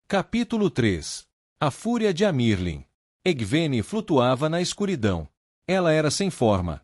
Capítulo 3. A Fúria de Amirlin. Egwene flutuava na escuridão. Ela era sem forma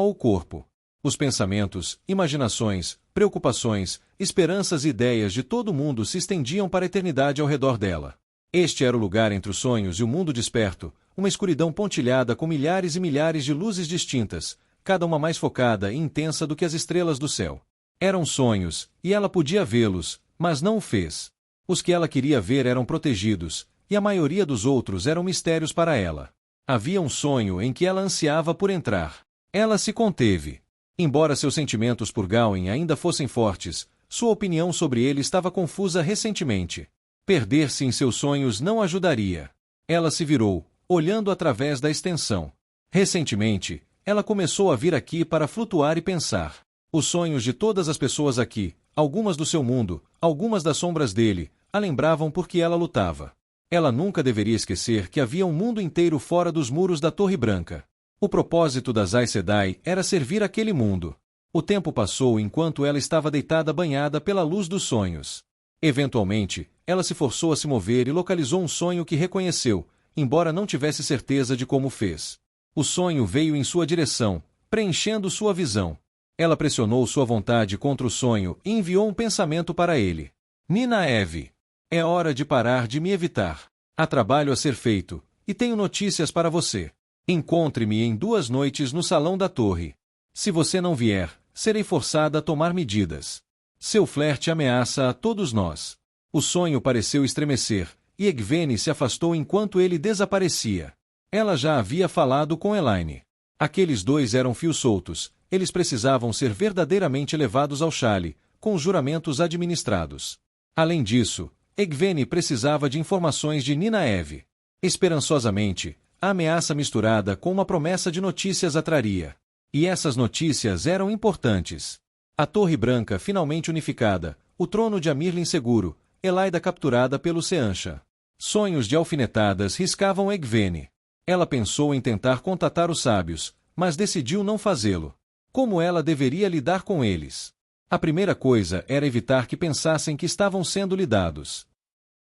ou corpo. Os pensamentos, imaginações, preocupações, esperanças e ideias de todo mundo se estendiam para a eternidade ao redor dela. Este era o lugar entre os sonhos e o mundo desperto, uma escuridão pontilhada com milhares e milhares de luzes distintas, cada uma mais focada e intensa do que as estrelas do céu. Eram sonhos, e ela podia vê-los, mas não o fez. Os que ela queria ver eram protegidos, e a maioria dos outros eram mistérios para ela. Havia um sonho em que ela ansiava por entrar. Ela se conteve. Embora seus sentimentos por Gawain ainda fossem fortes, sua opinião sobre ele estava confusa recentemente. Perder-se em seus sonhos não ajudaria. Ela se virou, olhando através da extensão. Recentemente, ela começou a vir aqui para flutuar e pensar. Os sonhos de todas as pessoas aqui, algumas do seu mundo, algumas das sombras dele, a lembravam porque ela lutava. Ela nunca deveria esquecer que havia um mundo inteiro fora dos muros da Torre Branca. O propósito das Aes Sedai era servir aquele mundo. O tempo passou enquanto ela estava deitada banhada pela luz dos sonhos. Eventualmente, ela se forçou a se mover e localizou um sonho que reconheceu, embora não tivesse certeza de como fez. O sonho veio em sua direção, preenchendo sua visão. Ela pressionou sua vontade contra o sonho e enviou um pensamento para ele. Nynaeve. É hora de parar de me evitar. Há trabalho a ser feito, e tenho notícias para você. Encontre-me em 2 noites no salão da torre. Se você não vier, serei forçada a tomar medidas. Seu flerte ameaça a todos nós. O sonho pareceu estremecer, e Egwene se afastou enquanto ele desaparecia. Ela já havia falado com Elaine. Aqueles dois eram fios soltos, eles precisavam ser verdadeiramente levados ao chale, com juramentos administrados. Além disso, Egwene precisava de informações de Nynaeve. Esperançosamente, a ameaça misturada com uma promessa de notícias a traria. E essas notícias eram importantes. A Torre Branca finalmente unificada, o trono de Amirlin seguro, Elaida capturada pelo Seanchan. Sonhos de alfinetadas riscavam Egwene. Ela pensou em tentar contatar os sábios, mas decidiu não fazê-lo. Como ela deveria lidar com eles? A primeira coisa era evitar que pensassem que estavam sendo lidados.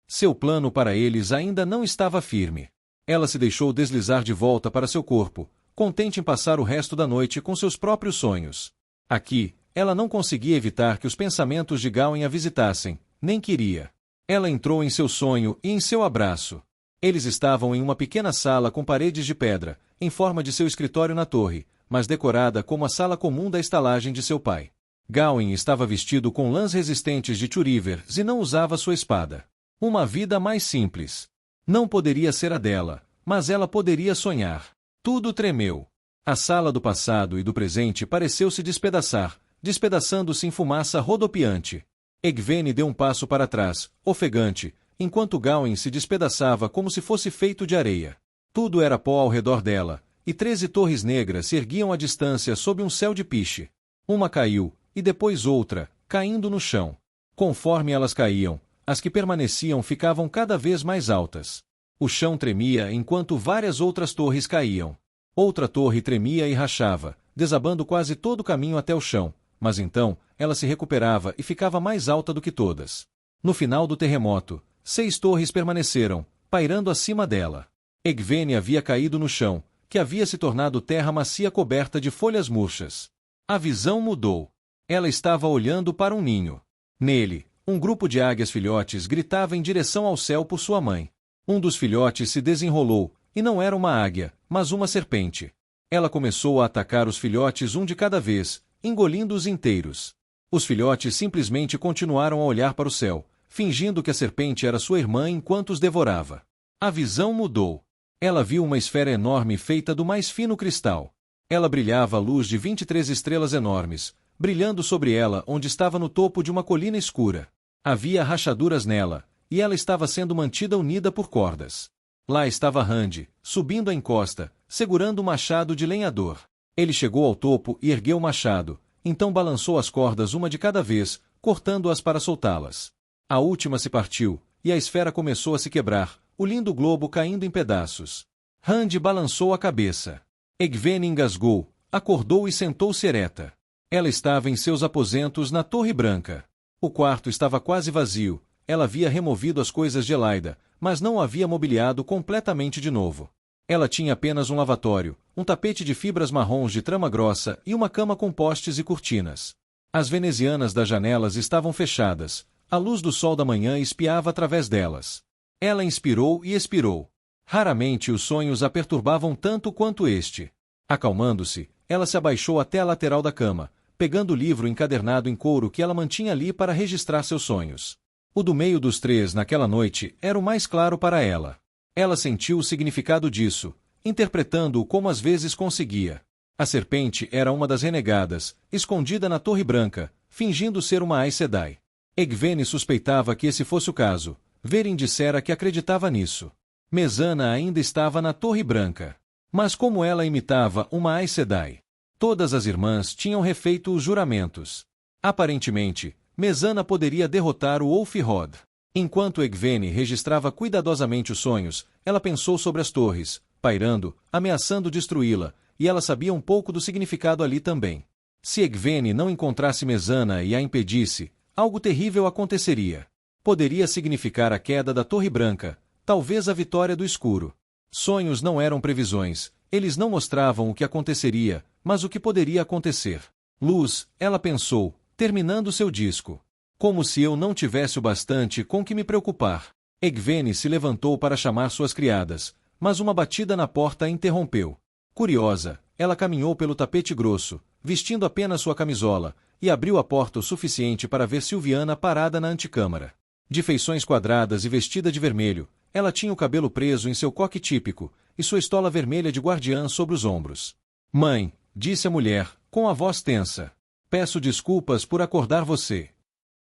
Seu plano para eles ainda não estava firme. Ela se deixou deslizar de volta para seu corpo, contente em passar o resto da noite com seus próprios sonhos. Aqui, ela não conseguia evitar que os pensamentos de Gawain a visitassem, nem queria. Ela entrou em seu sonho e em seu abraço. Eles estavam em uma pequena sala com paredes de pedra, em forma de seu escritório na torre, mas decorada como a sala comum da estalagem de seu pai. Gawain estava vestido com lãs resistentes de Churivers e não usava sua espada. Uma vida mais simples. Não poderia ser a dela, mas ela poderia sonhar. Tudo tremeu. A sala do passado e do presente pareceu se despedaçar, despedaçando-se em fumaça rodopiante. Egwene deu um passo para trás, ofegante, enquanto Gawain se despedaçava como se fosse feito de areia. Tudo era pó ao redor dela, e 13 torres negras se erguiam à distância sob um céu de piche. Uma caiu, e depois outra, caindo no chão. Conforme elas caíam, as que permaneciam ficavam cada vez mais altas. O chão tremia enquanto várias outras torres caíam. Outra torre tremia e rachava, desabando quase todo o caminho até o chão, mas então, ela se recuperava e ficava mais alta do que todas. No final do terremoto, 6 torres permaneceram, pairando acima dela. Egwene havia caído no chão, que havia se tornado terra macia coberta de folhas murchas. A visão mudou. Ela estava olhando para um ninho. Nele, um grupo de águias filhotes gritava em direção ao céu por sua mãe. Um dos filhotes se desenrolou, e não era uma águia, mas uma serpente. Ela começou a atacar os filhotes um de cada vez, engolindo-os inteiros. Os filhotes simplesmente continuaram a olhar para o céu, fingindo que a serpente era sua irmã enquanto os devorava. A visão mudou. Ela viu uma esfera enorme feita do mais fino cristal. Ela brilhava à luz de 23 estrelas enormes, brilhando sobre ela onde estava no topo de uma colina escura. Havia rachaduras nela, e ela estava sendo mantida unida por cordas. Lá estava Rand, subindo a encosta, segurando o machado de lenhador. Ele chegou ao topo e ergueu o machado, então balançou as cordas uma de cada vez, cortando-as para soltá-las. A última se partiu, e a esfera começou a se quebrar, o lindo globo caindo em pedaços. Rand balançou a cabeça. Egwene engasgou, acordou e sentou-se ereta. Ela estava em seus aposentos na Torre Branca. O quarto estava quase vazio, ela havia removido as coisas de Elaida, mas não o havia mobiliado completamente de novo. Ela tinha apenas um lavatório, um tapete de fibras marrons de trama grossa e uma cama com postes e cortinas. As venezianas das janelas estavam fechadas, a luz do sol da manhã espiava através delas. Ela inspirou e expirou. Raramente os sonhos a perturbavam tanto quanto este. Acalmando-se, ela se abaixou até a lateral da cama, pegando o livro encadernado em couro que ela mantinha ali para registrar seus sonhos. O do meio dos três naquela noite era o mais claro para ela. Ela sentiu o significado disso, interpretando-o como às vezes conseguia. A serpente era uma das renegadas, escondida na Torre Branca, fingindo ser uma Aes Sedai. Egwene suspeitava que esse fosse o caso. Verin dissera que acreditava nisso. Mezana ainda estava na Torre Branca. Mas como ela imitava uma Aes Sedai? Todas as irmãs tinham refeito os juramentos. Aparentemente, Mezana poderia derrotar o Ulfrod. Enquanto Egwene registrava cuidadosamente os sonhos, ela pensou sobre as torres, pairando, ameaçando destruí-la, e ela sabia um pouco do significado ali também. Se Egwene não encontrasse Mezana e a impedisse, algo terrível aconteceria. Poderia significar a queda da Torre Branca, talvez a vitória do escuro. Sonhos não eram previsões, eles não mostravam o que aconteceria, mas o que poderia acontecer. Luz, ela pensou, terminando seu disco. Como se eu não tivesse o bastante com que me preocupar. Egwene se levantou para chamar suas criadas, mas uma batida na porta a interrompeu. Curiosa, ela caminhou pelo tapete grosso, vestindo apenas sua camisola, e abriu a porta o suficiente para ver Silviana parada na antecâmara. De feições quadradas e vestida de vermelho, ela tinha o cabelo preso em seu coque típico, e sua estola vermelha de guardiã sobre os ombros. Mãe, disse a mulher, com a voz tensa. Peço desculpas por acordar você.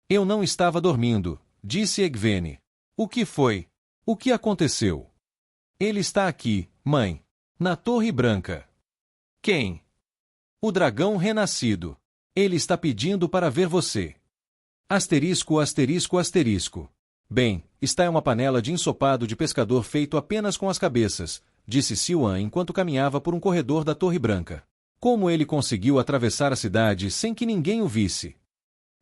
Eu não estava dormindo, disse Egwene. O que foi? O que aconteceu? Ele está aqui, mãe. Na Torre Branca. Quem? O dragão renascido. Ele está pedindo para ver você. Asterisco, asterisco, asterisco. Bem, está em uma panela de ensopado de pescador feito apenas com as cabeças, disse Siuan enquanto caminhava por um corredor da Torre Branca. Como ele conseguiu atravessar a cidade sem que ninguém o visse?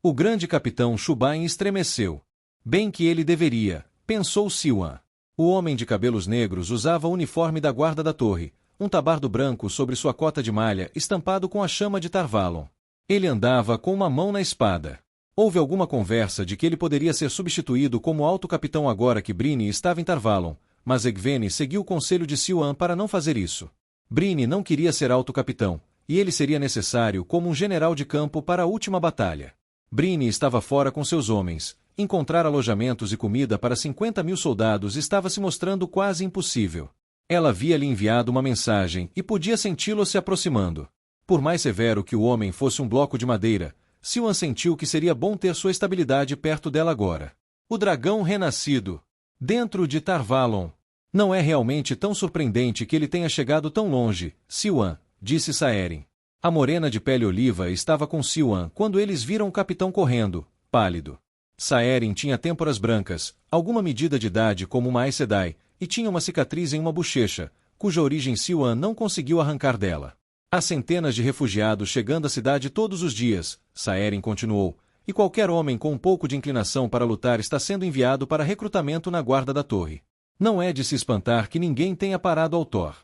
O grande capitão Shubain estremeceu. Bem que ele deveria, pensou Siuan. O homem de cabelos negros usava o uniforme da guarda da torre, um tabardo branco sobre sua cota de malha estampado com a chama de Tar Valon. Ele andava com uma mão na espada. Houve alguma conversa de que ele poderia ser substituído como alto capitão agora que Bryni estava em Tar Valon, mas Egwene seguiu o conselho de Siuan para não fazer isso. Bryni não queria ser alto capitão, e ele seria necessário como um general de campo para a última batalha. Bryni estava fora com seus homens. Encontrar alojamentos e comida para 50.000 soldados estava se mostrando quase impossível. Ela havia-lhe enviado uma mensagem e podia senti-lo se aproximando. Por mais severo que o homem fosse um bloco de madeira, Siuan sentiu que seria bom ter sua estabilidade perto dela agora. O dragão renascido. Dentro de Tar Valon. Não é realmente tão surpreendente que ele tenha chegado tão longe, Siuan, disse Saerin. A morena de pele oliva estava com Siuan quando eles viram o capitão correndo, pálido. Saerin tinha têmporas brancas, alguma medida de idade como uma Aes Sedai, e tinha uma cicatriz em uma bochecha, cuja origem Siuan não conseguiu arrancar dela. Há centenas de refugiados chegando à cidade todos os dias, Saerin continuou, e qualquer homem com um pouco de inclinação para lutar está sendo enviado para recrutamento na guarda da torre. Não é de se espantar que ninguém tenha parado ao Thor.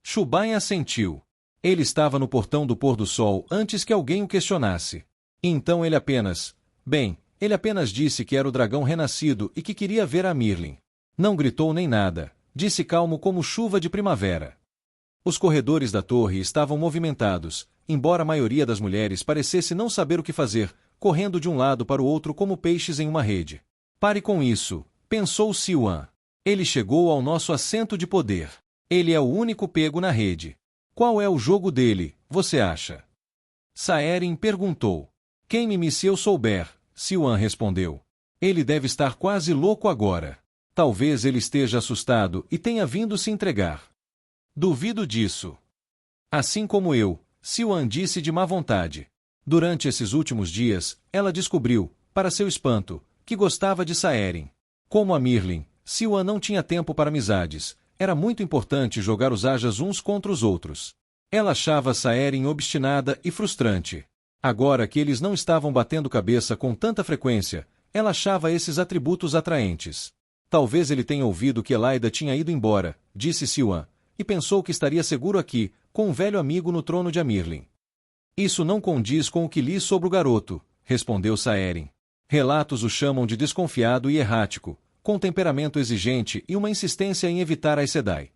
Shubain assentiu. Ele estava no portão do pôr do sol antes que alguém o questionasse. Então ele apenas disse que era o dragão renascido e que queria ver a Mirlin. Não gritou nem nada, disse calmo como chuva de primavera. Os corredores da torre estavam movimentados, embora a maioria das mulheres parecesse não saber o que fazer, correndo de um lado para o outro como peixes em uma rede. Pare com isso, pensou Siuan. Ele chegou ao nosso assento de poder. Ele é o único pego na rede. Qual é o jogo dele, você acha? Saerin perguntou. Queime-me se eu souber, Siuan respondeu. Ele deve estar quase louco agora. Talvez ele esteja assustado e tenha vindo se entregar. Duvido disso. Assim como eu, Siuan disse de má vontade. Durante esses últimos dias, ela descobriu, para seu espanto, que gostava de Saerin. Como a Mirlin, Siuan não tinha tempo para amizades. Era muito importante jogar os Ajas uns contra os outros. Ela achava Saerin obstinada e frustrante. Agora que eles não estavam batendo cabeça com tanta frequência, ela achava esses atributos atraentes. Talvez ele tenha ouvido que Elaida tinha ido embora, disse Siuan, e pensou que estaria seguro aqui, com um velho amigo no trono de Amirlin. Isso não condiz com o que li sobre o garoto, respondeu Saerin. Relatos o chamam de desconfiado e errático, com temperamento exigente e uma insistência em evitar Aes Sedai.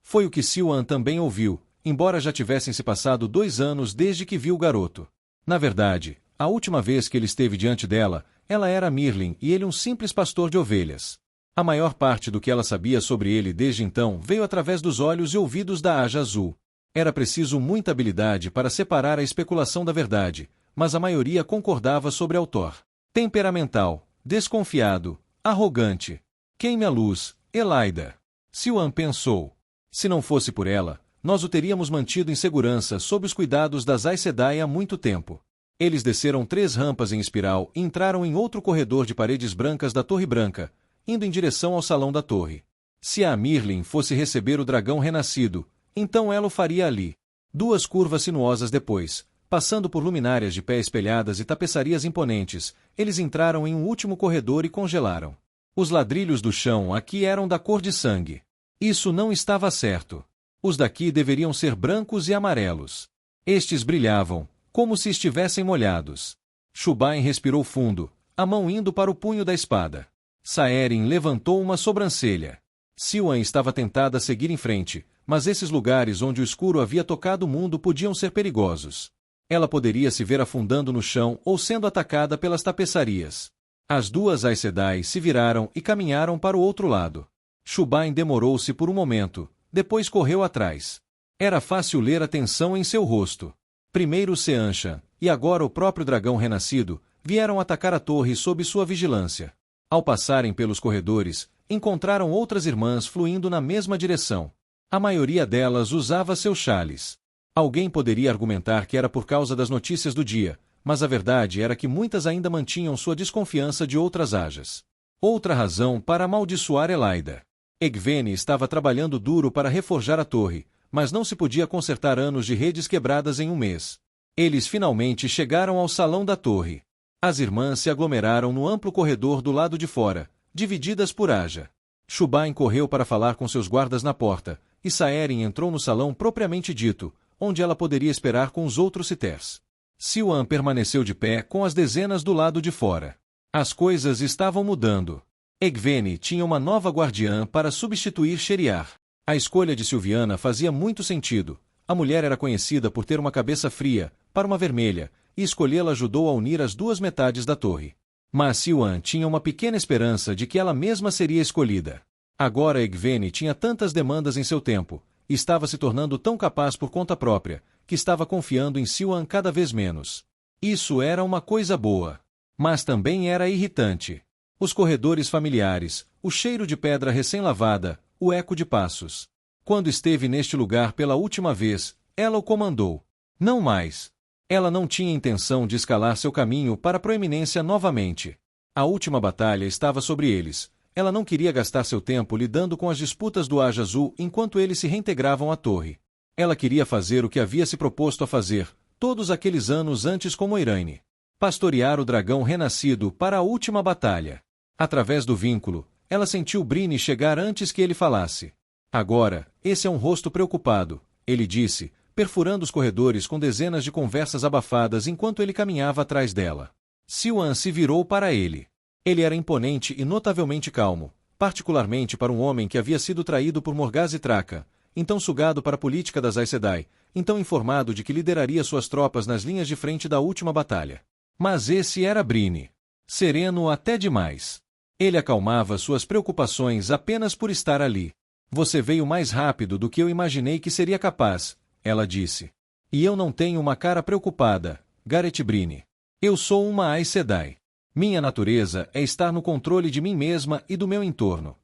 Foi o que Siuan também ouviu, embora já tivessem se passado 2 anos desde que viu o garoto. Na verdade, a última vez que ele esteve diante dela, ela era Amirlin e ele um simples pastor de ovelhas. A maior parte do que ela sabia sobre ele desde então veio através dos olhos e ouvidos da Aja Azul. Era preciso muita habilidade para separar a especulação da verdade, mas a maioria concordava sobre Altor. Temperamental, desconfiado, arrogante. Queime a luz, Elaida. Siuan pensou. Se não fosse por ela, nós o teríamos mantido em segurança sob os cuidados das Aes Sedai há muito tempo. Eles desceram 3 rampas em espiral e entraram em outro corredor de paredes brancas da Torre Branca, indo em direção ao salão da torre. Se a Amirlin fosse receber o dragão renascido, então ela o faria ali. 2 curvas sinuosas depois, passando por luminárias de pé espelhadas e tapeçarias imponentes, eles entraram em um último corredor e congelaram. Os ladrilhos do chão aqui eram da cor de sangue. Isso não estava certo. Os daqui deveriam ser brancos e amarelos. Estes brilhavam, como se estivessem molhados. Shubain respirou fundo, a mão indo para o punho da espada. Saerin levantou uma sobrancelha. Siuan estava tentada a seguir em frente, mas esses lugares onde o escuro havia tocado o mundo podiam ser perigosos. Ela poderia se ver afundando no chão ou sendo atacada pelas tapeçarias. As 2 Aes Sedai se viraram e caminharam para o outro lado. Shubain demorou-se por um momento, depois correu atrás. Era fácil ler a tensão em seu rosto. Primeiro Seanchan, e agora o próprio dragão renascido, vieram atacar a torre sob sua vigilância. Ao passarem pelos corredores, encontraram outras irmãs fluindo na mesma direção. A maioria delas usava seus chales. Alguém poderia argumentar que era por causa das notícias do dia, mas a verdade era que muitas ainda mantinham sua desconfiança de outras ajas. Outra razão para amaldiçoar Elaida. Egwene estava trabalhando duro para reforjar a torre, mas não se podia consertar anos de redes quebradas em um mês. Eles finalmente chegaram ao salão da torre. As irmãs se aglomeraram no amplo corredor do lado de fora, divididas por Aja. Shubain correu para falar com seus guardas na porta, e Saerin entrou no salão propriamente dito, onde ela poderia esperar com os outros citers. Siuan permaneceu de pé com as dezenas do lado de fora. As coisas estavam mudando. Egwene tinha uma nova guardiã para substituir Sheriar. A escolha de Silviana fazia muito sentido. A mulher era conhecida por ter uma cabeça fria, para uma vermelha, e escolhê-la ajudou a unir as 2 metades da torre. Mas Siuan tinha uma pequena esperança de que ela mesma seria escolhida. Agora Egwene tinha tantas demandas em seu tempo, e estava se tornando tão capaz por conta própria, que estava confiando em Siuan cada vez menos. Isso era uma coisa boa. Mas também era irritante. Os corredores familiares, o cheiro de pedra recém-lavada, o eco de passos. Quando esteve neste lugar pela última vez, ela o comandou. Não mais. Ela não tinha intenção de escalar seu caminho para a proeminência novamente. A última batalha estava sobre eles. Ela não queria gastar seu tempo lidando com as disputas do Aja Azul enquanto eles se reintegravam à torre. Ela queria fazer o que havia se proposto a fazer, todos aqueles anos antes com Moiraine. Pastorear o dragão renascido para a última batalha. Através do vínculo, ela sentiu Bryne chegar antes que ele falasse. Agora, esse é um rosto preocupado, ele disse, perfurando os corredores com dezenas de conversas abafadas enquanto ele caminhava atrás dela. Siuan se virou para ele. Ele era imponente e notavelmente calmo, particularmente para um homem que havia sido traído por Morgaz e Traca, então sugado para a política das Aes Sedai, então informado de que lideraria suas tropas nas linhas de frente da última batalha. Mas esse era Bryne. Sereno até demais. Ele acalmava suas preocupações apenas por estar ali. Você veio mais rápido do que eu imaginei que seria capaz, ela disse. E eu não tenho uma cara preocupada, Gareth Bryne. Eu sou uma Aes Sedai. Minha natureza é estar no controle de mim mesma e do meu entorno.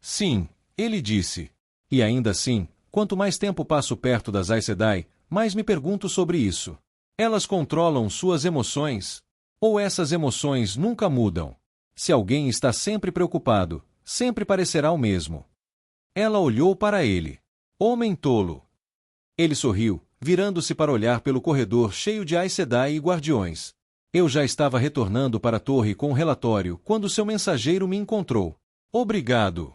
Sim, ele disse. E ainda assim, quanto mais tempo passo perto das Aes Sedai, mais me pergunto sobre isso. Elas controlam suas emoções? Ou essas emoções nunca mudam? Se alguém está sempre preocupado, sempre parecerá o mesmo. Ela olhou para ele. Homem tolo. Ele sorriu, virando-se para olhar pelo corredor cheio de Aes Sedai e guardiões. Eu já estava retornando para a torre com o relatório quando seu mensageiro me encontrou. Obrigado.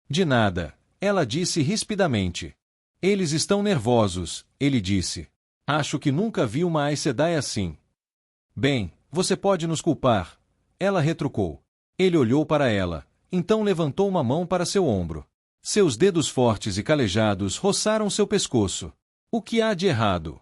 De nada, ela disse rispidamente. Eles estão nervosos, ele disse. Acho que nunca vi uma Aes Sedai assim. Bem, você pode nos culpar, ela retrucou. Ele olhou para ela, então levantou uma mão para seu ombro. Seus dedos fortes e calejados roçaram seu pescoço. O que há de errado?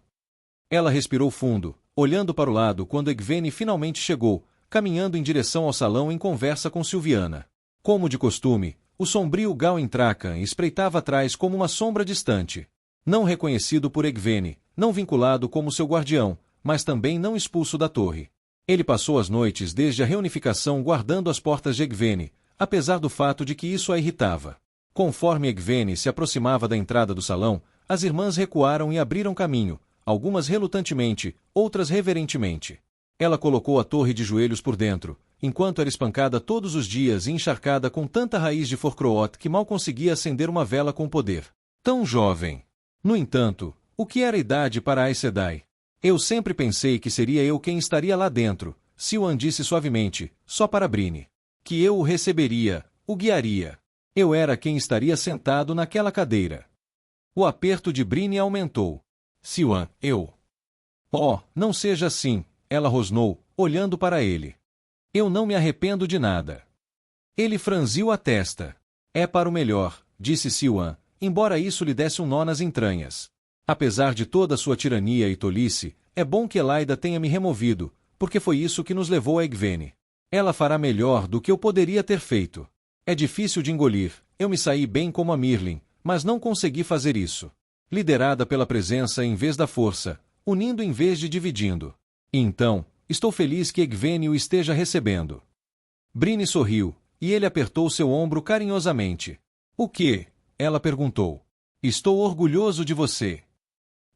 Ela respirou fundo, olhando para o lado quando Egwene finalmente chegou, caminhando em direção ao salão em conversa com Sylviana. Como de costume, o sombrio Gawyn Trakan espreitava atrás como uma sombra distante. Não reconhecido por Egwene, não vinculado como seu guardião, mas também não expulso da torre. Ele passou as noites desde a reunificação guardando as portas de Egwene, apesar do fato de que isso a irritava. Conforme Egwene se aproximava da entrada do salão, as irmãs recuaram e abriram caminho, algumas relutantemente, outras reverentemente. Ela colocou a torre de joelhos por dentro, enquanto era espancada todos os dias e encharcada com tanta raiz de Forcroat que mal conseguia acender uma vela com poder. Tão jovem! No entanto, o que era idade para Aes Sedai? Eu sempre pensei que seria eu quem estaria lá dentro, Siuan disse suavemente, só para Bryne. Que eu o receberia, o guiaria. Eu era quem estaria sentado naquela cadeira. O aperto de Bryne aumentou. Siuan, eu. Oh, não seja assim, ela rosnou, olhando para ele. Eu não me arrependo de nada. Ele franziu a testa. É para o melhor, disse Siuan, embora isso lhe desse um nó nas entranhas. Apesar de toda sua tirania e tolice, é bom que Elaida tenha me removido, porque foi isso que nos levou a Egwene. Ela fará melhor do que eu poderia ter feito. É difícil de engolir, eu me saí bem como a Mirlin, mas não consegui fazer isso. Liderada pela presença em vez da força, unindo em vez de dividindo. E então, estou feliz que Egwene o esteja recebendo. Bryne sorriu, e ele apertou seu ombro carinhosamente. O quê? Ela perguntou. Estou orgulhoso de você.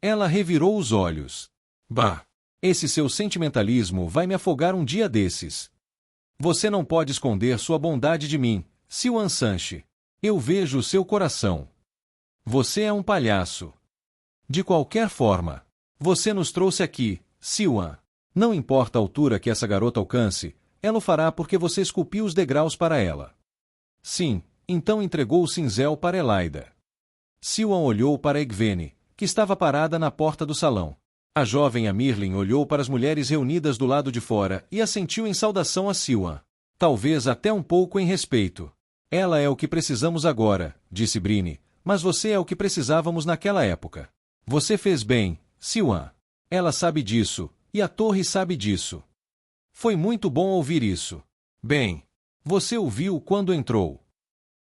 Ela revirou os olhos. Bah! Esse seu sentimentalismo vai me afogar um dia desses. Você não pode esconder sua bondade de mim, Siuan Sanche. Eu vejo o seu coração. Você é um palhaço. De qualquer forma, você nos trouxe aqui, Siuan. Não importa a altura que essa garota alcance, ela o fará porque você esculpiu os degraus para ela. Sim, então entregou o cinzel para Elaida. Siuan olhou para Egwene, que estava parada na porta do salão. A jovem Amirlin olhou para as mulheres reunidas do lado de fora e assentiu em saudação a Siuan. Talvez até um pouco em respeito. Ela é o que precisamos agora, disse Bryne, mas você é o que precisávamos naquela época. Você fez bem, Siuan. Ela sabe disso, e a torre sabe disso. Foi muito bom ouvir isso. Bem, você o viu quando entrou.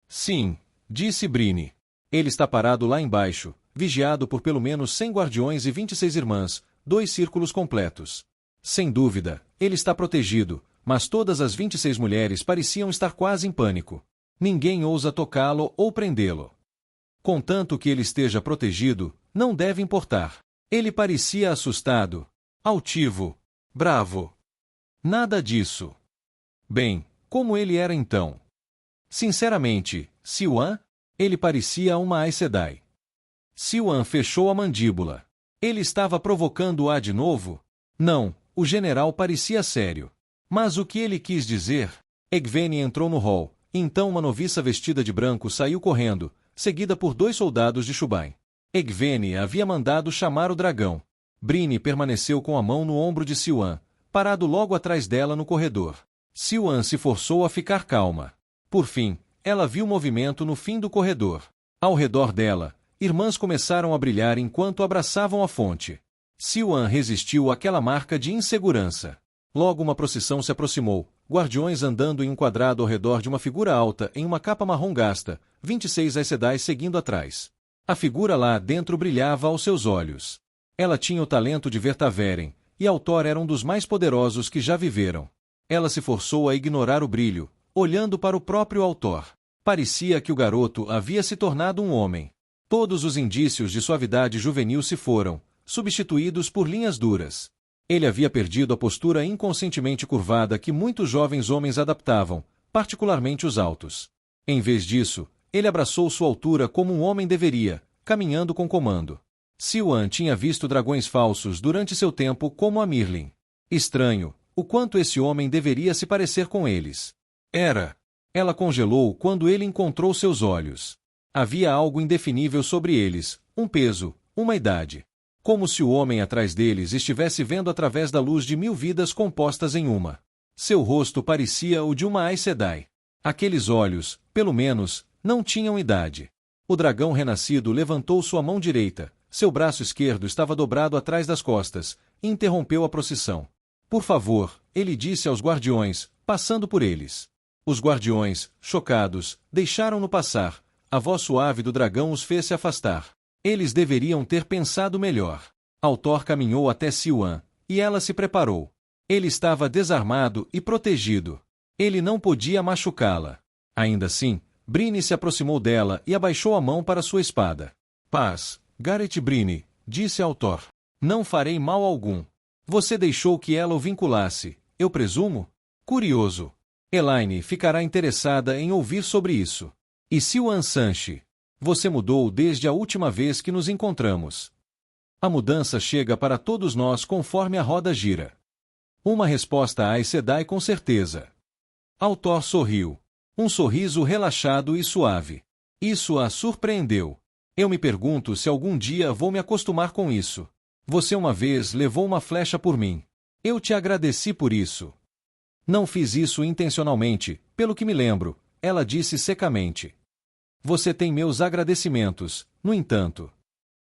Sim, disse Bryne. Ele está parado lá embaixo, vigiado por pelo menos 100 guardiões e 26 irmãs, 2 círculos completos. Sem dúvida, ele está protegido, mas todas as 26 mulheres pareciam estar quase em pânico. Ninguém ousa tocá-lo ou prendê-lo. Contanto que ele esteja protegido, não deve importar. Ele parecia assustado, altivo, bravo. Nada disso. Bem, como ele era então? Sinceramente, Siuan? Ele parecia uma Aes Sedai. Siuan fechou a mandíbula. Ele estava provocando-a de novo? Não, o general parecia sério. Mas o que ele quis dizer? Egwene entrou no hall, e então uma noviça vestida de branco saiu correndo, seguida por 2 soldados de Shubain. Egwene havia mandado chamar o dragão. Bryne permaneceu com a mão no ombro de Siuan, parado logo atrás dela no corredor. Siuan se forçou a ficar calma. Por fim, ela viu movimento no fim do corredor. Ao redor dela, irmãs começaram a brilhar enquanto abraçavam a fonte. Siuan resistiu àquela marca de insegurança. Logo uma procissão se aproximou, guardiões andando em um quadrado ao redor de uma figura alta em uma capa marrom gasta, 26 Aes Sedai seguindo atrás. A figura lá dentro brilhava aos seus olhos. Ela tinha o talento de ver Taveren, e Altor era um dos mais poderosos que já viveram. Ela se forçou a ignorar o brilho, olhando para o próprio Altor. Parecia que o garoto havia se tornado um homem. Todos os indícios de suavidade juvenil se foram, substituídos por linhas duras. Ele havia perdido a postura inconscientemente curvada que muitos jovens homens adaptavam, particularmente os altos. Em vez disso, ele abraçou sua altura como um homem deveria, caminhando com comando. Siuan tinha visto dragões falsos durante seu tempo como a Mirlin. Estranho, o quanto esse homem deveria se parecer com eles. Era. Ela congelou quando ele encontrou seus olhos. Havia algo indefinível sobre eles, um peso, uma idade. Como se o homem atrás deles estivesse vendo através da luz de 1000 vidas compostas em uma. Seu rosto parecia o de uma Aes Sedai. Aqueles olhos, pelo menos, não tinham idade. O dragão renascido levantou sua mão direita, seu braço esquerdo estava dobrado atrás das costas, e interrompeu a procissão. Por favor, ele disse aos guardiões, passando por eles. Os guardiões, chocados, deixaram-no passar. A voz suave do dragão os fez se afastar. Eles deveriam ter pensado melhor. Altor caminhou até Siuan, e ela se preparou. Ele estava desarmado e protegido. Ele não podia machucá-la. Ainda assim, Bryne se aproximou dela e abaixou a mão para sua espada. Paz, Gareth Bryne, disse Altor. Não farei mal algum. Você deixou que ela o vinculasse, eu presumo? Curioso. Elaine ficará interessada em ouvir sobre isso. E Siuan Sanche? Você mudou desde a última vez que nos encontramos. A mudança chega para todos nós conforme a roda gira. Uma resposta a Aes Sedai com certeza. Altor sorriu. Um sorriso relaxado e suave. Isso a surpreendeu. Eu me pergunto se algum dia vou me acostumar com isso. Você uma vez levou uma flecha por mim. Eu te agradeci por isso. Não fiz isso intencionalmente, pelo que me lembro, ela disse secamente. Você tem meus agradecimentos, no entanto.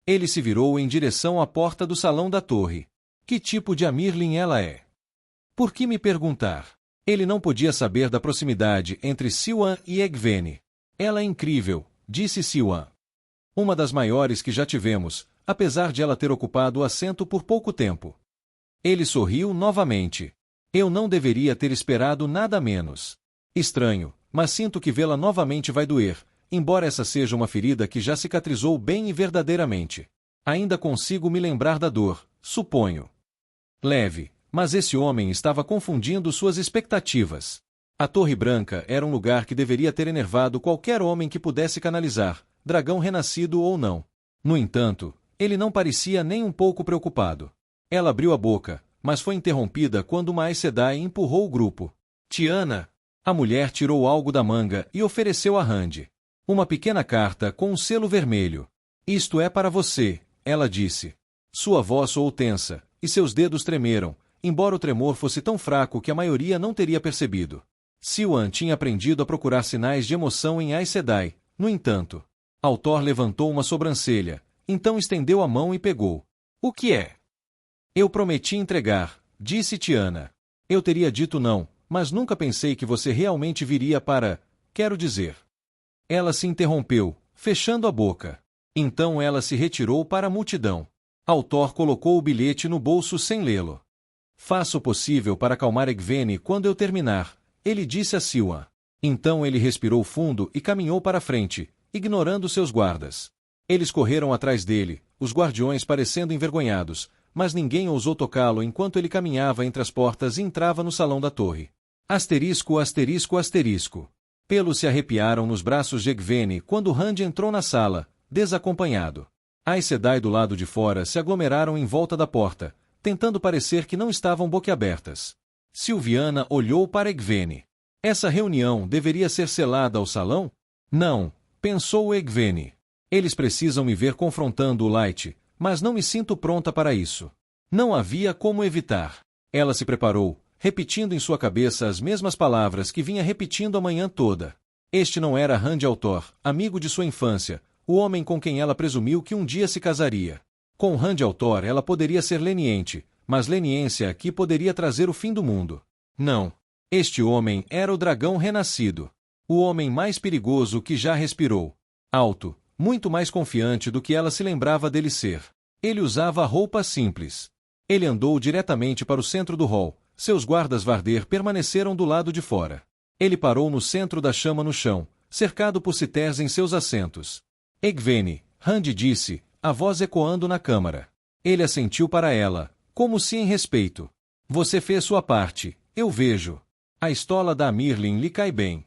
Ele se virou em direção à porta do salão da torre. Que tipo de Amirlin ela é? Por que me perguntar? Ele não podia saber da proximidade entre Siuan e Egwene. Ela é incrível, disse Siuan. Uma das maiores que já tivemos, apesar de ela ter ocupado o assento por pouco tempo. Ele sorriu novamente. Eu não deveria ter esperado nada menos. Estranho, mas sinto que vê-la novamente vai doer, embora essa seja uma ferida que já cicatrizou bem e verdadeiramente. Ainda consigo me lembrar da dor, suponho. Leve, mas esse homem estava confundindo suas expectativas. A Torre Branca era um lugar que deveria ter enervado qualquer homem que pudesse canalizar, dragão renascido ou não. No entanto, ele não parecia nem um pouco preocupado. Ela abriu a boca, mas foi interrompida quando uma Aes Sedai empurrou o grupo. Tiana! A mulher tirou algo da manga e ofereceu a Rand. Uma pequena carta com um selo vermelho. Isto é para você, ela disse. Sua voz soou tensa, e seus dedos tremeram, embora o tremor fosse tão fraco que a maioria não teria percebido. Siuan tinha aprendido a procurar sinais de emoção em Aes Sedai, no entanto. Altor levantou uma sobrancelha, então estendeu a mão e pegou. O que é? Eu prometi entregar, disse Tiana. Eu teria dito não, mas nunca pensei que você realmente viria para... Quero dizer... Ela se interrompeu, fechando a boca. Então ela se retirou para a multidão. Altor colocou o bilhete no bolso sem lê-lo. Faça o possível para acalmar Egwene quando eu terminar, ele disse a Siuan. Então ele respirou fundo e caminhou para a frente, ignorando seus guardas. Eles correram atrás dele, os guardiões parecendo envergonhados, mas ninguém ousou tocá-lo enquanto ele caminhava entre as portas e entrava no salão da torre. Asterisco, asterisco, asterisco. Pelos se arrepiaram nos braços de Egwene quando Rand entrou na sala, desacompanhado. Aes Sedai do lado de fora se aglomeraram em volta da porta, tentando parecer que não estavam boquiabertas. Sylviana olhou para Egwene. Essa reunião deveria ser selada ao salão? Não, pensou Egwene. Eles precisam me ver confrontando o Light, mas não me sinto pronta para isso. Não havia como evitar. Ela se preparou, repetindo em sua cabeça as mesmas palavras que vinha repetindo a manhã toda. Este não era Rand Altor, amigo de sua infância, o homem com quem ela presumiu que um dia se casaria. Com Rand Altor ela poderia ser leniente, mas leniência aqui poderia trazer o fim do mundo. Não. Este homem era o dragão renascido. O homem mais perigoso que já respirou. Alto, muito mais confiante do que ela se lembrava dele ser. Ele usava roupa simples. Ele andou diretamente para o centro do hall. Seus guardas Varder permaneceram do lado de fora. Ele parou no centro da chama no chão, cercado por citers em seus assentos. Egwene, Rand disse, a voz ecoando na câmara. Ele assentiu para ela, como se em respeito. Você fez sua parte, eu vejo. A estola da Amirlin lhe cai bem.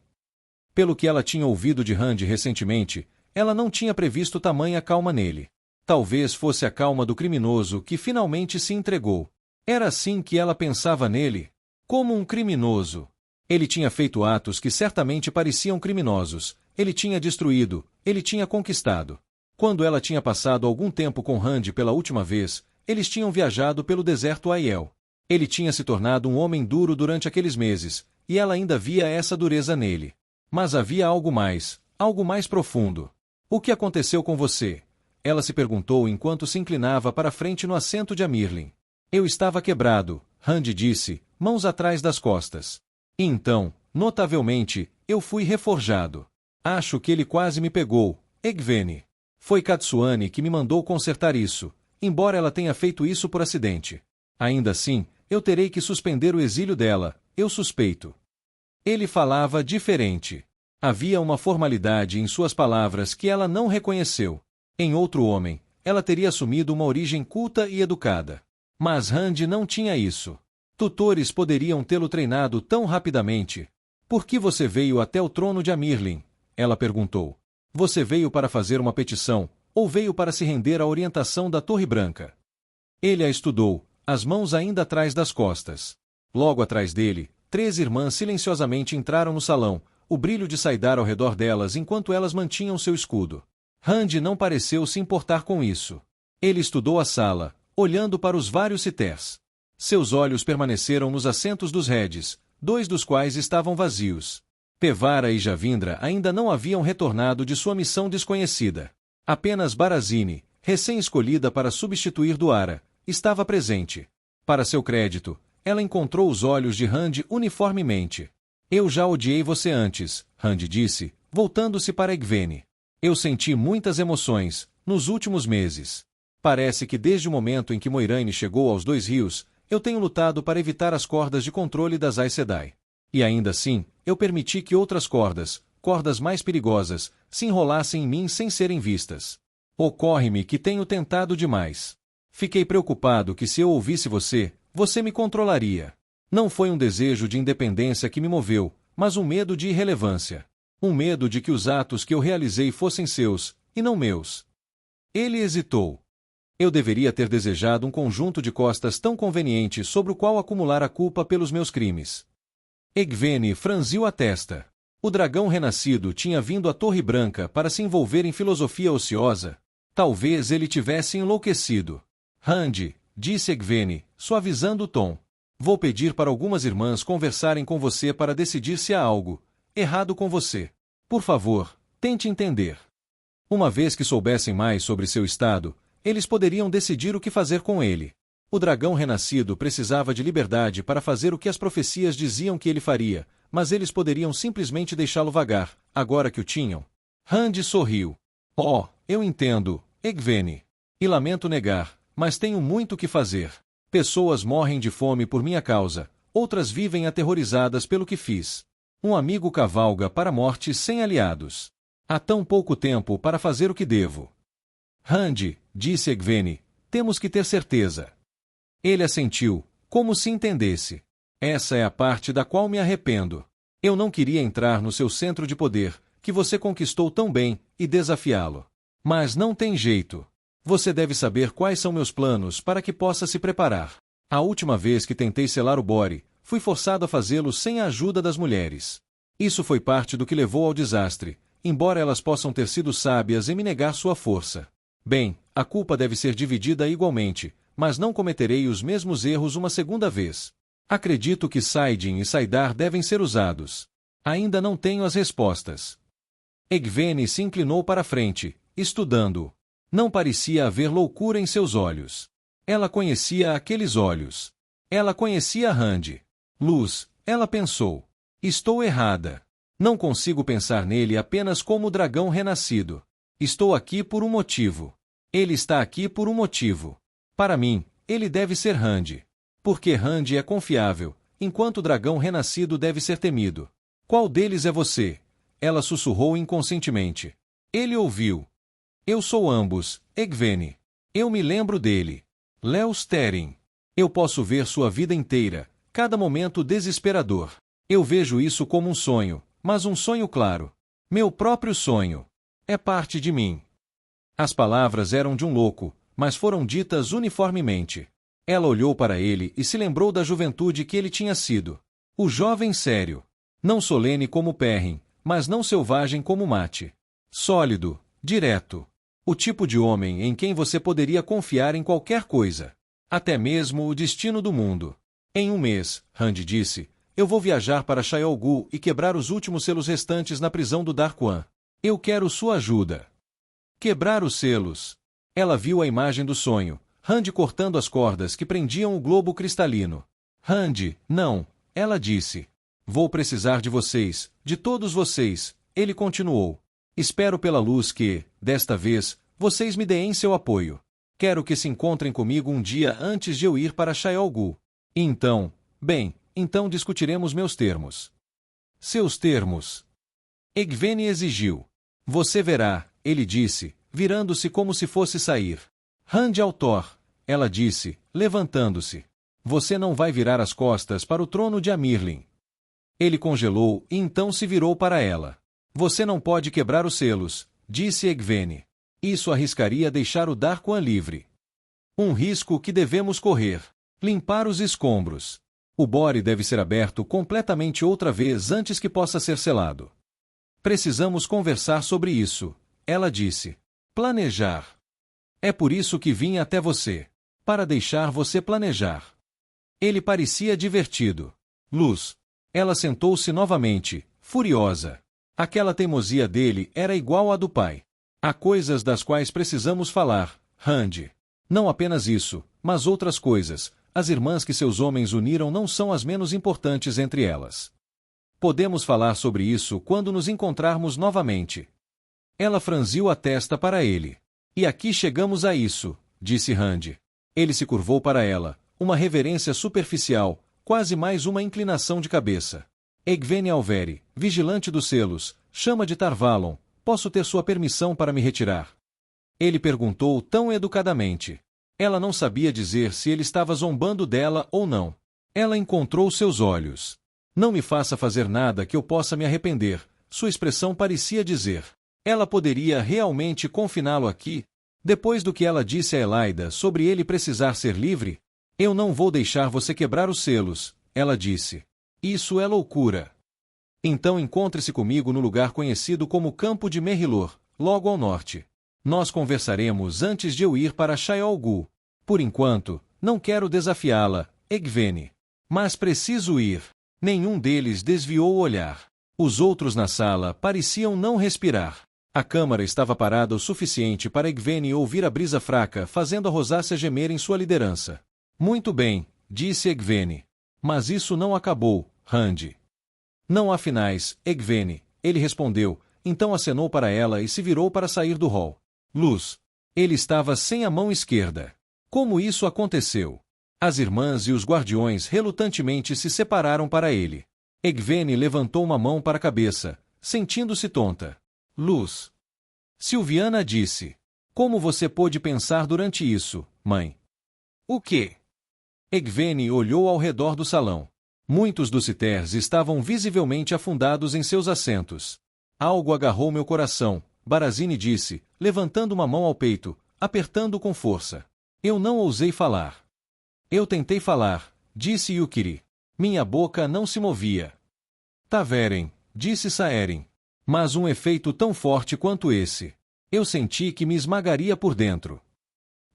Pelo que ela tinha ouvido de Rand recentemente, ela não tinha previsto tamanha calma nele. Talvez fosse a calma do criminoso que finalmente se entregou. Era assim que ela pensava nele. Como um criminoso. Ele tinha feito atos que certamente pareciam criminosos. Ele tinha destruído, ele tinha conquistado. Quando ela tinha passado algum tempo com Rand pela última vez, eles tinham viajado pelo deserto Aiel. Ele tinha se tornado um homem duro durante aqueles meses, e ela ainda via essa dureza nele. Mas havia algo mais profundo. O que aconteceu com você? Ela se perguntou enquanto se inclinava para frente no assento de Amirlin. Eu estava quebrado, Rand disse, mãos atrás das costas. E então, notavelmente, eu fui reforjado. Acho que ele quase me pegou, Egwene. Foi Katsuane que me mandou consertar isso, embora ela tenha feito isso por acidente. Ainda assim, eu terei que suspender o exílio dela, eu suspeito. Ele falava diferente. Havia uma formalidade em suas palavras que ela não reconheceu. Em outro homem, ela teria assumido uma origem culta e educada. Mas Rand não tinha isso. Tutores poderiam tê-lo treinado tão rapidamente. Por que você veio até o trono de Amirlin? Ela perguntou. Você veio para fazer uma petição, ou veio para se render à orientação da Torre Branca? Ele a estudou, as mãos ainda atrás das costas. Logo atrás dele, 3 irmãs silenciosamente entraram no salão, o brilho de saidar ao redor delas enquanto elas mantinham seu escudo. Rand não pareceu se importar com isso. Ele estudou a sala, olhando para os vários citers. Seus olhos permaneceram nos assentos dos Redis, 2 dos quais estavam vazios. Pevara e Javindra ainda não haviam retornado de sua missão desconhecida. Apenas Barazini, recém-escolhida para substituir Duara, estava presente. Para seu crédito, ela encontrou os olhos de Rand uniformemente. Eu já odiei você antes, Rand disse, voltando-se para Egwene. Eu senti muitas emoções, nos últimos meses. Parece que desde o momento em que Moiraine chegou aos 2 rios, eu tenho lutado para evitar as cordas de controle das Aes Sedai. E ainda assim, eu permiti que outras cordas mais perigosas, se enrolassem em mim sem serem vistas. Ocorre-me que tenho tentado demais. Fiquei preocupado que se eu ouvisse você, você me controlaria. Não foi um desejo de independência que me moveu, mas um medo de irrelevância. Um medo de que os atos que eu realizei fossem seus, e não meus. Ele hesitou. Eu deveria ter desejado um conjunto de costas tão conveniente sobre o qual acumular a culpa pelos meus crimes. Egwene franziu a testa. O dragão renascido tinha vindo à Torre Branca para se envolver em filosofia ociosa. Talvez ele tivesse enlouquecido. Rand, disse Egwene, suavizando o tom. Vou pedir para algumas irmãs conversarem com você para decidir se há algo errado com você. Por favor, tente entender. Uma vez que soubessem mais sobre seu estado, eles poderiam decidir o que fazer com ele. O dragão renascido precisava de liberdade para fazer o que as profecias diziam que ele faria, mas eles poderiam simplesmente deixá-lo vagar, agora que o tinham. Rand sorriu. Oh, eu entendo, Egwene. E lamento negar, mas tenho muito que fazer. Pessoas morrem de fome por minha causa, outras vivem aterrorizadas pelo que fiz. Um amigo cavalga para a morte sem aliados. Há tão pouco tempo para fazer o que devo. Rand, disse Egwene, temos que ter certeza. Ele assentiu, como se entendesse. Essa é a parte da qual me arrependo. Eu não queria entrar no seu centro de poder, que você conquistou tão bem, e desafiá-lo. Mas não tem jeito. Você deve saber quais são meus planos para que possa se preparar. A última vez que tentei selar o Bore, fui forçado a fazê-lo sem a ajuda das mulheres. Isso foi parte do que levou ao desastre, embora elas possam ter sido sábias em me negar sua força. Bem, a culpa deve ser dividida igualmente, mas não cometerei os mesmos erros uma segunda vez. Acredito que saidin e saidar devem ser usados. Ainda não tenho as respostas. Egwene se inclinou para a frente, estudando-o. Não parecia haver loucura em seus olhos. Ela conhecia aqueles olhos. Ela conhecia Rand. Luz, ela pensou. Estou errada. Não consigo pensar nele apenas como o dragão renascido. Estou aqui por um motivo. Ele está aqui por um motivo. Para mim, ele deve ser Rand. Porque Rand é confiável, enquanto o dragão renascido deve ser temido. Qual deles é você? Ela sussurrou inconscientemente. Ele ouviu. Eu sou ambos, Egwene. Eu me lembro dele. Leos Therin. Eu posso ver sua vida inteira, cada momento desesperador. Eu vejo isso como um sonho, mas um sonho claro. Meu próprio sonho. É parte de mim. As palavras eram de um louco, mas foram ditas uniformemente. Ela olhou para ele e se lembrou da juventude que ele tinha sido. O jovem sério. Não solene como Perrin, mas não selvagem como Mate. Sólido, direto. O tipo de homem em quem você poderia confiar em qualquer coisa. Até mesmo o destino do mundo. Em um mês, Rand disse, eu vou viajar para Shayol Ghul e quebrar os últimos selos restantes na prisão do Dark One. Eu quero sua ajuda. Quebrar os selos. Ela viu a imagem do sonho, Rand cortando as cordas que prendiam o globo cristalino. Rand, não, ela disse. Vou precisar de vocês, de todos vocês, ele continuou. Espero pela luz que, desta vez, vocês me deem seu apoio. Quero que se encontrem comigo um dia antes de eu ir para Shayol Ghul. Então, bem, então discutiremos meus termos. Seus termos. Egwene exigiu. Você verá, ele disse, virando-se como se fosse sair. Rand ao Thor, ela disse, levantando-se. Você não vai virar as costas para o trono de Amirlin. Ele congelou e então se virou para ela. Você não pode quebrar os selos, disse Egwene. Isso arriscaria deixar o Dark One livre. Um risco que devemos correr. Limpar os escombros. O bore deve ser aberto completamente outra vez antes que possa ser selado. Precisamos conversar sobre isso, ela disse. Planejar. É por isso que vim até você. Para deixar você planejar. Ele parecia divertido. Luz. Ela sentou-se novamente, furiosa. Aquela teimosia dele era igual à do pai. Há coisas das quais precisamos falar, Rand. Não apenas isso, mas outras coisas. As irmãs que seus homens uniram não são as menos importantes entre elas. Podemos falar sobre isso quando nos encontrarmos novamente. Ela franziu a testa para ele. E aqui chegamos a isso, disse Rand. Ele se curvou para ela, uma reverência superficial, quase mais uma inclinação de cabeça. Egwene Alveri, vigilante dos selos, chama de Tarvalon, posso ter sua permissão para me retirar? Ele perguntou tão educadamente. Ela não sabia dizer se ele estava zombando dela ou não. Ela encontrou seus olhos. Não me faça fazer nada que eu possa me arrepender, sua expressão parecia dizer. Ela poderia realmente confiná-lo aqui? Depois do que ela disse a Elaida sobre ele precisar ser livre? Eu não vou deixar você quebrar os selos, ela disse. Isso é loucura. Então encontre-se comigo no lugar conhecido como Campo de Merrilor, logo ao norte. Nós conversaremos antes de eu ir para Shayol Ghul. Por enquanto, não quero desafiá-la, Egwene. Mas preciso ir. Nenhum deles desviou o olhar. Os outros na sala pareciam não respirar. A câmara estava parada o suficiente para Egwene ouvir a brisa fraca fazendo a rosácea gemer em sua liderança. Muito bem, disse Egwene. Mas isso não acabou, Rand. Não há finais, Egwene, ele respondeu, então acenou para ela e se virou para sair do hall. Luz. Ele estava sem a mão esquerda. Como isso aconteceu? As irmãs e os guardiões relutantemente se separaram para ele. Egwene levantou uma mão para a cabeça, sentindo-se tonta. Luz. Silviana disse. Como você pôde pensar durante isso, mãe? O quê? Egwene olhou ao redor do salão. Muitos dos citers estavam visivelmente afundados em seus assentos. Algo agarrou meu coração, Barazine disse, levantando uma mão ao peito, apertando com força. Eu não ousei falar. Eu tentei falar, disse Yukiri. Minha boca não se movia. Taveren, disse Saeren. Mas um efeito tão forte quanto esse. Eu senti que me esmagaria por dentro.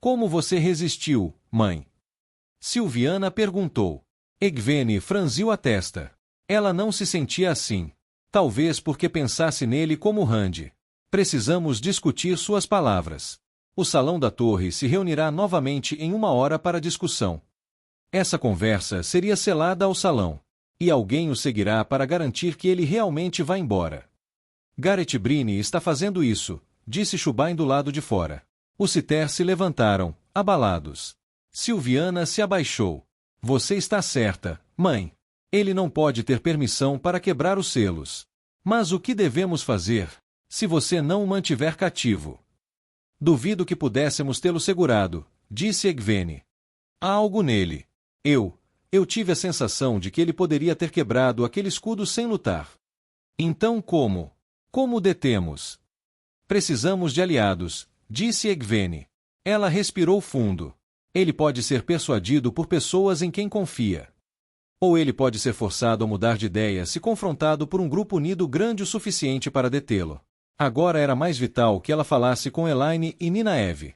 Como você resistiu, mãe? Silviana perguntou. Egwene franziu a testa. Ela não se sentia assim. Talvez porque pensasse nele como Rand. Precisamos discutir suas palavras. O salão da torre se reunirá novamente em 1 hora para discussão. Essa conversa seria selada ao salão. E alguém o seguirá para garantir que ele realmente vá embora. Gareth Bryne está fazendo isso, disse Shubain do lado de fora. Os citer se levantaram, abalados. Silviana se abaixou. Você está certa, mãe. Ele não pode ter permissão para quebrar os selos. Mas o que devemos fazer, se você não o mantiver cativo? Duvido que pudéssemos tê-lo segurado, disse Egwene. Há algo nele. Eu tive a sensação de que ele poderia ter quebrado aquele escudo sem lutar. Então como? Como o detemos? Precisamos de aliados, disse Egwene. Ela respirou fundo. Ele pode ser persuadido por pessoas em quem confia. Ou ele pode ser forçado a mudar de ideia se confrontado por um grupo unido grande o suficiente para detê-lo. Agora era mais vital que ela falasse com Elaine e Ninaeve.